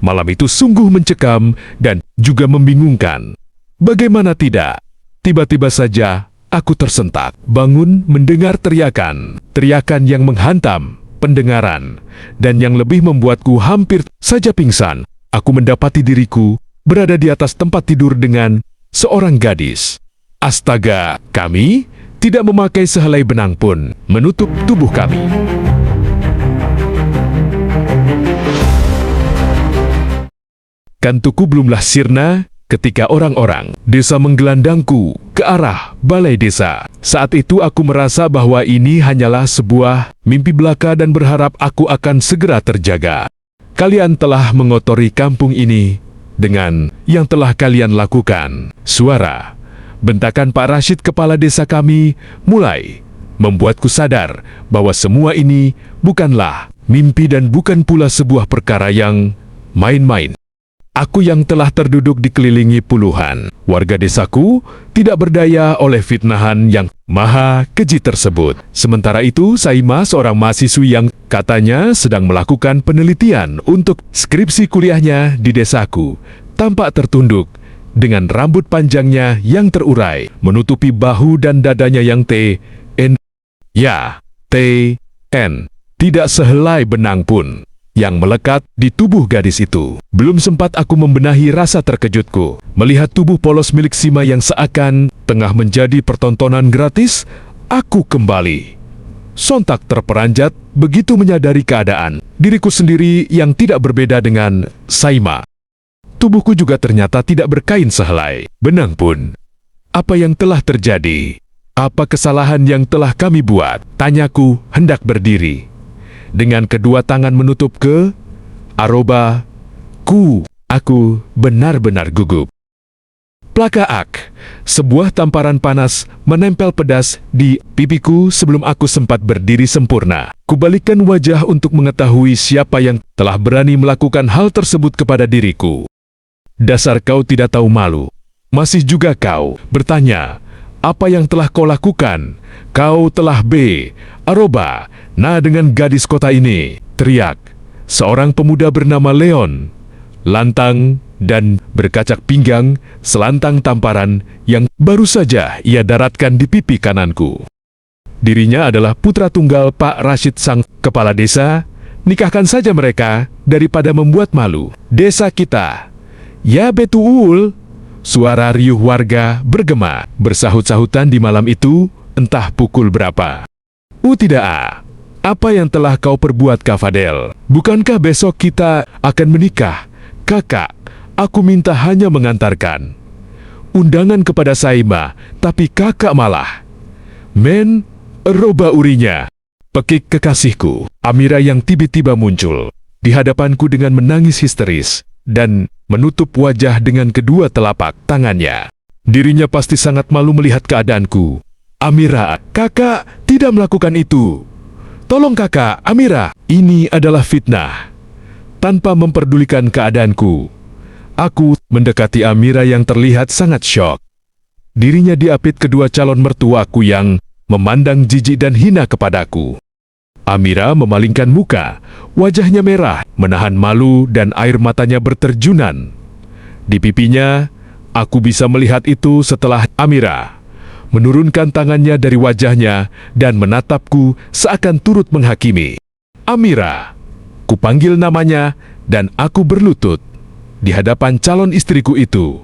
Malam itu sungguh mencekam dan juga membingungkan. Bagaimana tidak? Tiba-tiba saja aku tersentak, bangun mendengar teriakan yang menghantam pendengaran, dan yang lebih membuatku hampir saja pingsan. Aku mendapati diriku berada di atas tempat tidur dengan seorang gadis. Astaga, kami tidak memakai sehelai benang pun menutup tubuh kami. Kantukku belumlah sirna ketika orang-orang desa menggelandangku ke arah balai desa. Saat itu aku merasa bahwa ini hanyalah sebuah mimpi belaka dan berharap aku akan segera terjaga. Kalian telah mengotori kampung ini dengan yang telah kalian lakukan. Suara bentakan Pak Rashid, kepala desa kami, mulai membuatku sadar bahwa semua ini bukanlah mimpi dan bukan pula sebuah perkara yang main-main. Aku yang telah terduduk dikelilingi puluhan warga desaku tidak berdaya oleh fitnahan yang maha keji tersebut. Sementara itu, Saima, seorang mahasiswi yang katanya sedang melakukan penelitian untuk skripsi kuliahnya di desaku, tampak tertunduk dengan rambut panjangnya yang terurai, menutupi bahu dan dadanya yang T-N. Tidak sehelai benang pun yang melekat di tubuh gadis itu. Belum sempat aku membenahi rasa terkejutku melihat tubuh polos milik Sima yang seakan tengah menjadi pertontonan gratis. Aku kembali sontak terperanjat begitu menyadari keadaan diriku sendiri yang tidak berbeda dengan Saima. Tubuhku juga ternyata tidak berkain sehelai benang pun. Apa yang telah terjadi? Apa kesalahan yang telah kami buat? Tanyaku hendak berdiri. Dengan kedua tangan menutup ke arobaku, aku benar-benar gugup. Plakaak, sebuah tamparan panas menempel pedas di pipiku sebelum aku sempat berdiri sempurna. Kubalikkan wajah untuk mengetahui siapa yang telah berani melakukan hal tersebut kepada diriku. Dasar kau tidak tahu malu. Masih juga kau bertanya, apa yang telah kau lakukan? Kau telah dengan gadis kota ini, teriak seorang pemuda bernama Leon, lantang dan berkacak pinggang selantang tamparan yang baru saja ia daratkan di pipi kananku. Dirinya adalah putra tunggal Pak Rashid, sang kepala desa. Nikahkan saja mereka daripada membuat malu desa kita. Ya betul, suara riuh warga bergema bersahut-sahutan di malam itu, entah pukul berapa. Tidak. Apa yang telah kau perbuat, Kak Fadel? Bukankah besok kita akan menikah? Kakak, aku minta hanya mengantarkan undangan kepada Saima, tapi kakak malah roba urinya. Pekik kekasihku, Amira yang tiba-tiba muncul di hadapanku dengan menangis histeris dan menutup wajah dengan kedua telapak tangannya. Dirinya pasti sangat malu melihat keadaanku. Amira, kakak tidak melakukan itu. Tolong kakak, Amira, ini adalah fitnah. Tanpa memperdulikan keadaanku, aku mendekati Amira yang terlihat sangat syok. Dirinya diapit kedua calon mertuaku yang memandang jijik dan hina kepadaku. Amira memalingkan muka, wajahnya merah, menahan malu dan air matanya berterjunan. Di pipinya, aku bisa melihat itu setelah Amira menurunkan tangannya dari wajahnya dan menatapku seakan turut menghakimi. Amira, kupanggil namanya dan aku berlutut di hadapan calon istriku itu.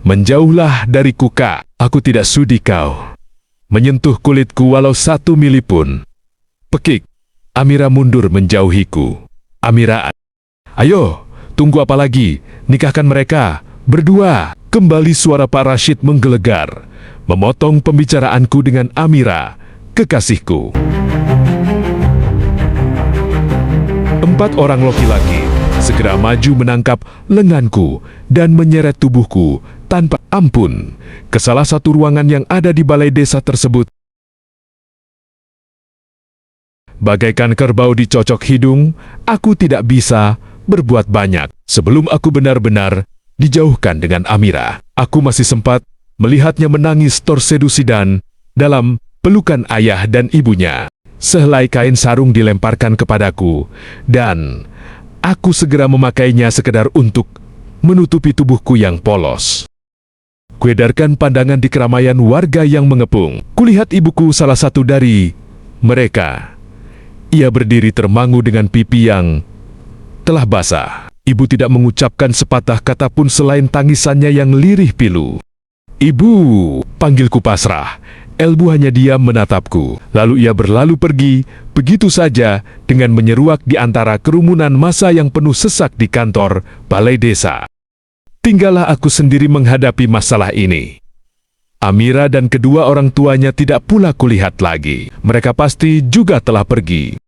Menjauhlah dariku, Kak. Aku tidak sudi kau menyentuh kulitku walau 1 mili pun. Pekik. Amira mundur menjauhiku. Amira, ayo, tunggu apa lagi? Nikahkan mereka berdua. Kembali suara Pak Rashid menggelegar, memotong pembicaraanku dengan Amira, kekasihku. 4 orang laki-laki segera maju menangkap lenganku dan menyeret tubuhku tanpa ampun ke salah satu ruangan yang ada di balai desa tersebut. Bagaikan kerbau dicocok hidung, aku tidak bisa berbuat banyak. Sebelum aku benar-benar dijauhkan dengan Amira, aku masih sempat melihatnya menangis torsedusidan dalam pelukan ayah dan ibunya. Sehelai kain sarung dilemparkan kepadaku, dan aku segera memakainya sekedar untuk menutupi tubuhku yang polos. Kuedarkan pandangan di keramaian warga yang mengepung. Kulihat ibuku salah satu dari mereka. Ia berdiri termangu dengan pipi yang telah basah. Ibu tidak mengucapkan sepatah kata pun selain tangisannya yang lirih pilu. "Ibu," panggilku pasrah. Elbu hanya diam menatapku. Lalu ia berlalu pergi, begitu saja dengan menyeruak di antara kerumunan massa yang penuh sesak di kantor balai desa. Tinggallah aku sendiri menghadapi masalah ini. Amira dan kedua orang tuanya tidak pula kulihat lagi. Mereka pasti juga telah pergi.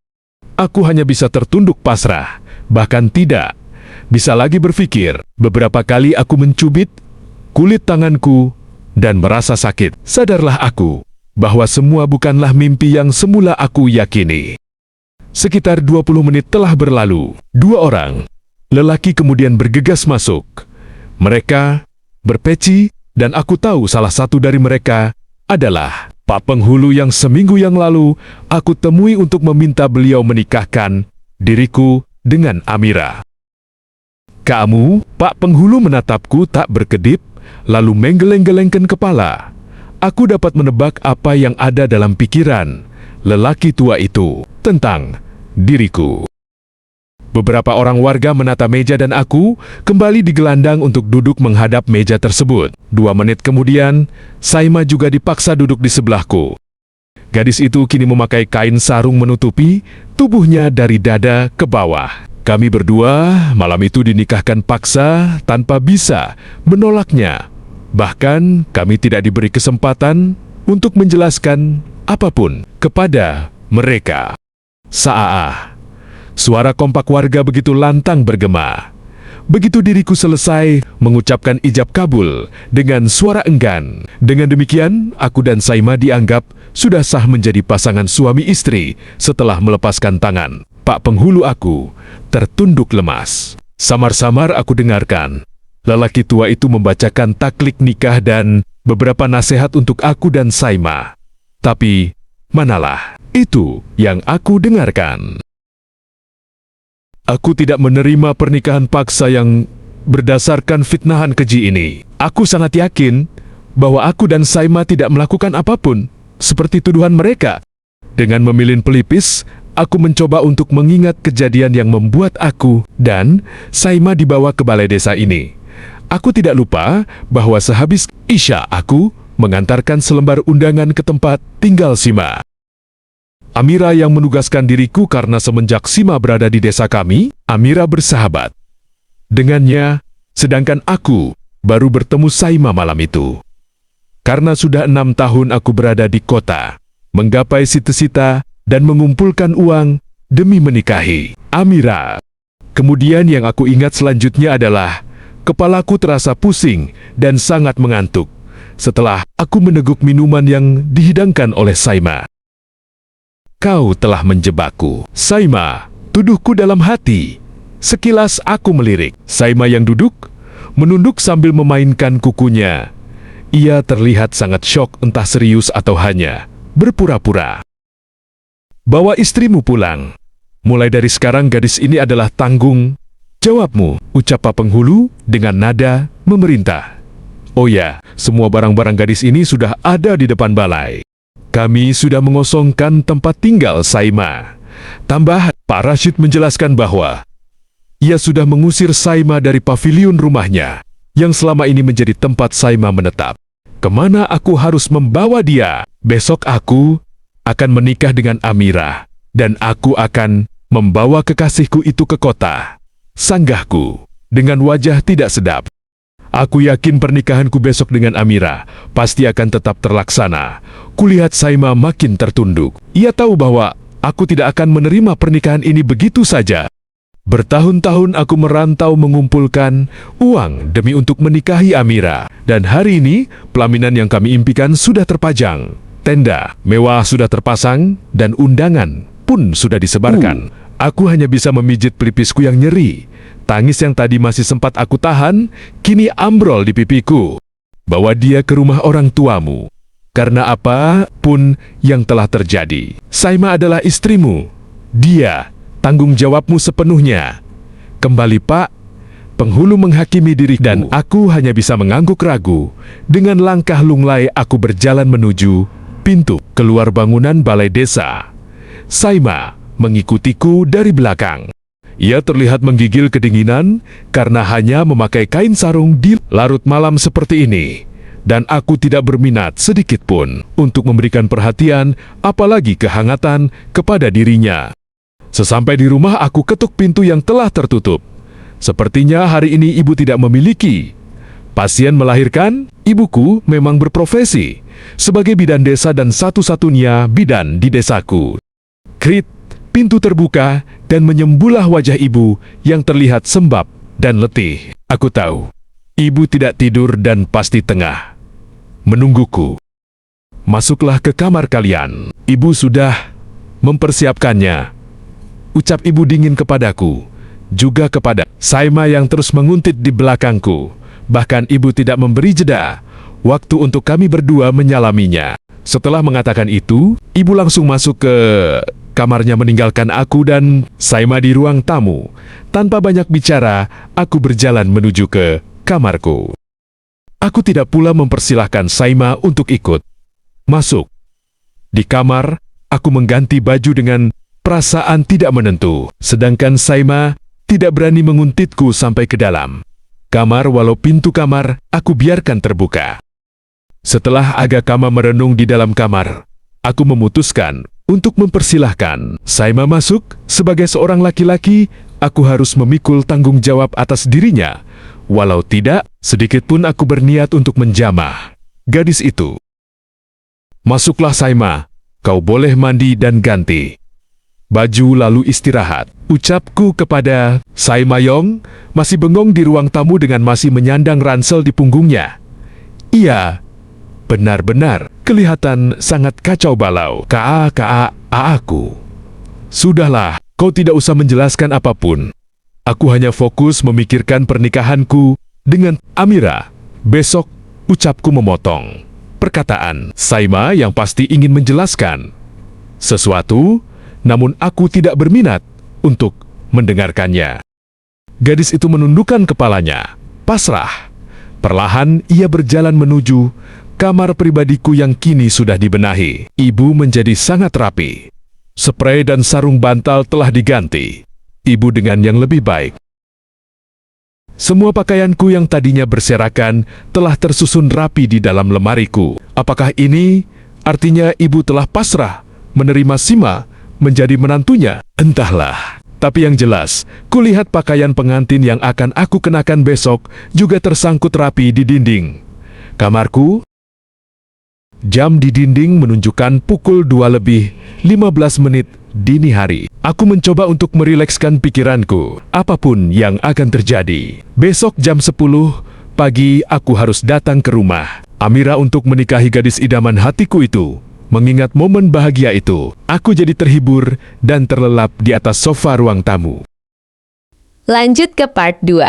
Aku hanya bisa tertunduk pasrah, bahkan tidak bisa lagi berpikir. Beberapa kali aku mencubit kulit tanganku dan merasa sakit. Sadarlah aku bahwa semua bukanlah mimpi yang semula aku yakini. Sekitar 20 menit telah berlalu. 2 orang lelaki kemudian bergegas masuk. Mereka berpeci dan aku tahu salah satu dari mereka adalah Pak Penghulu yang seminggu yang lalu aku temui untuk meminta beliau menikahkan diriku dengan Amira. "Kamu?" Pak Penghulu menatapku tak berkedip, lalu menggeleng-gelengkan kepala. Aku dapat menebak apa yang ada dalam pikiran lelaki tua itu tentang diriku. Beberapa orang warga menata meja dan aku kembali digelandang untuk duduk menghadap meja tersebut. 2 menit kemudian, Saima juga dipaksa duduk di sebelahku. Gadis itu kini memakai kain sarung menutupi tubuhnya dari dada ke bawah. Kami berdua malam itu dinikahkan paksa tanpa bisa menolaknya. Bahkan kami tidak diberi kesempatan untuk menjelaskan apapun kepada mereka. Saah. Suara kompak warga begitu lantang bergema. Begitu diriku selesai mengucapkan ijab kabul dengan suara enggan. Dengan demikian, aku dan Saima dianggap sudah sah menjadi pasangan suami istri setelah melepaskan tangan Pak Penghulu aku tertunduk lemas. Samar-samar aku dengarkan lelaki tua itu membacakan taklik nikah dan beberapa nasihat untuk aku dan Saima. Tapi, manalah itu yang aku dengarkan. Aku tidak menerima pernikahan paksa yang berdasarkan fitnahan keji ini. Aku sangat yakin bahwa aku dan Saima tidak melakukan apapun seperti tuduhan mereka. Dengan memilih pelipis, aku mencoba untuk mengingat kejadian yang membuat aku dan Saima dibawa ke balai desa ini. Aku tidak lupa bahwa sehabis Isya aku mengantarkan selembar undangan ke tempat tinggal Sima. Amira yang menugaskan diriku karena semenjak Sima berada di desa kami, Amira bersahabat dengannya, sedangkan aku baru bertemu Saima malam itu. Karena sudah 6 tahun aku berada di kota, menggapai cita-cita dan mengumpulkan uang demi menikahi Amira. Kemudian yang aku ingat selanjutnya adalah kepalaku terasa pusing dan sangat mengantuk setelah aku meneguk minuman yang dihidangkan oleh Saima. Kau telah menjebakku, Saima, tuduhku dalam hati. Sekilas aku melirik. Saima yang duduk, menunduk sambil memainkan kukunya. Ia terlihat sangat syok, entah serius atau hanya berpura-pura. "Bawa istrimu pulang. Mulai dari sekarang gadis ini adalah tanggung jawabmu," ucap Pak Penghulu dengan nada memerintah. "Oh ya, semua barang-barang gadis ini sudah ada di depan balai. Kami sudah mengosongkan tempat tinggal Saima." Tambah, Pak Rashid menjelaskan bahwa ia sudah mengusir Saima dari paviliun rumahnya, yang selama ini menjadi tempat Saima menetap. Kemana aku harus membawa dia? Besok aku akan menikah dengan Amira, dan aku akan membawa kekasihku itu ke kota. Sanggahku, dengan wajah tidak sedap. Aku yakin pernikahanku besok dengan Amira pasti akan tetap terlaksana. Kulihat Saima makin tertunduk. Ia tahu bahwa aku tidak akan menerima pernikahan ini begitu saja. Bertahun-tahun aku merantau mengumpulkan uang demi untuk menikahi Amira. Dan hari ini, pelaminan yang kami impikan sudah terpajang. Tenda mewah sudah terpasang dan undangan pun sudah disebarkan. Aku hanya bisa memijit pelipisku yang nyeri. Tangis yang tadi masih sempat aku tahan, kini ambrol di pipiku. Bawa dia ke rumah orang tuamu. Karena apapun yang telah terjadi, Saima adalah istrimu. Dia tanggung jawabmu sepenuhnya. Kembali Pak, penghulu menghakimi diriku dan aku hanya bisa mengangguk ragu. Dengan langkah lunglai aku berjalan menuju pintu keluar bangunan balai desa. Saima mengikutiku dari belakang. Ia terlihat menggigil kedinginan karena hanya memakai kain sarung di larut malam seperti ini. Dan aku tidak berminat sedikit pun untuk memberikan perhatian, apalagi kehangatan, kepada dirinya. Sesampai di rumah aku ketuk pintu yang telah tertutup. Sepertinya hari ini ibu tidak memiliki pasien melahirkan. Ibuku memang berprofesi sebagai bidan desa dan satu-satunya bidan di desaku. Krit, pintu terbuka dan menyembulah wajah ibu yang terlihat sembab dan letih. Aku tahu, ibu tidak tidur dan pasti tengah menungguku. Masuklah ke kamar kalian. Ibu sudah mempersiapkannya. Ucap ibu dingin kepadaku, juga kepada Saima yang terus menguntit di belakangku. Bahkan ibu tidak memberi jeda waktu untuk kami berdua menyalaminya. Setelah mengatakan itu, ibu langsung masuk ke kamarnya meninggalkan aku dan Saima di ruang tamu. Tanpa banyak bicara, aku berjalan menuju ke kamarku. Aku tidak pula mempersilahkan Saima untuk ikut masuk. Di kamar, aku mengganti baju dengan perasaan tidak menentu, sedangkan Saima tidak berani menguntitku sampai ke dalam kamar walau pintu kamar aku biarkan terbuka. Setelah agak lama merenung di dalam kamar, aku memutuskan untuk mempersilahkan Saima masuk. Sebagai seorang laki-laki, aku harus memikul tanggung jawab atas dirinya. Walau tidak, sedikit pun aku berniat untuk menjamah gadis itu. Masuklah Saima, kau boleh mandi dan ganti baju lalu istirahat. Ucapku kepada Saima Yong, masih bengong di ruang tamu dengan masih menyandang ransel di punggungnya. Ia benar-benar kelihatan sangat kacau balau. Aku. Sudahlah, kau tidak usah menjelaskan apapun. Aku hanya fokus memikirkan pernikahanku dengan Amira. Besok, ucapku memotong perkataan Saima yang pasti ingin menjelaskan sesuatu, namun aku tidak berminat untuk mendengarkannya. Gadis itu menundukkan kepalanya, pasrah. Perlahan ia berjalan menuju kamar pribadiku yang kini sudah dibenahi. Ibu menjadi sangat rapi. Spray dan sarung bantal telah diganti. Ibu dengan yang lebih baik. Semua pakaianku yang tadinya berserakan telah tersusun rapi di dalam lemariku. Apakah ini artinya ibu telah pasrah menerima Sima menjadi menantunya? Entahlah. Tapi yang jelas, kulihat pakaian pengantin yang akan aku kenakan besok juga tersangkut rapi di dinding kamarku. Jam di dinding menunjukkan pukul 2:15 dini hari. Aku mencoba untuk merilekskan pikiranku, apapun yang akan terjadi. Besok jam 10 pagi aku harus datang ke rumah Amira untuk menikahi gadis idaman hatiku itu. Mengingat momen bahagia itu, aku jadi terhibur dan terlelap di atas sofa ruang tamu. Lanjut ke part 2.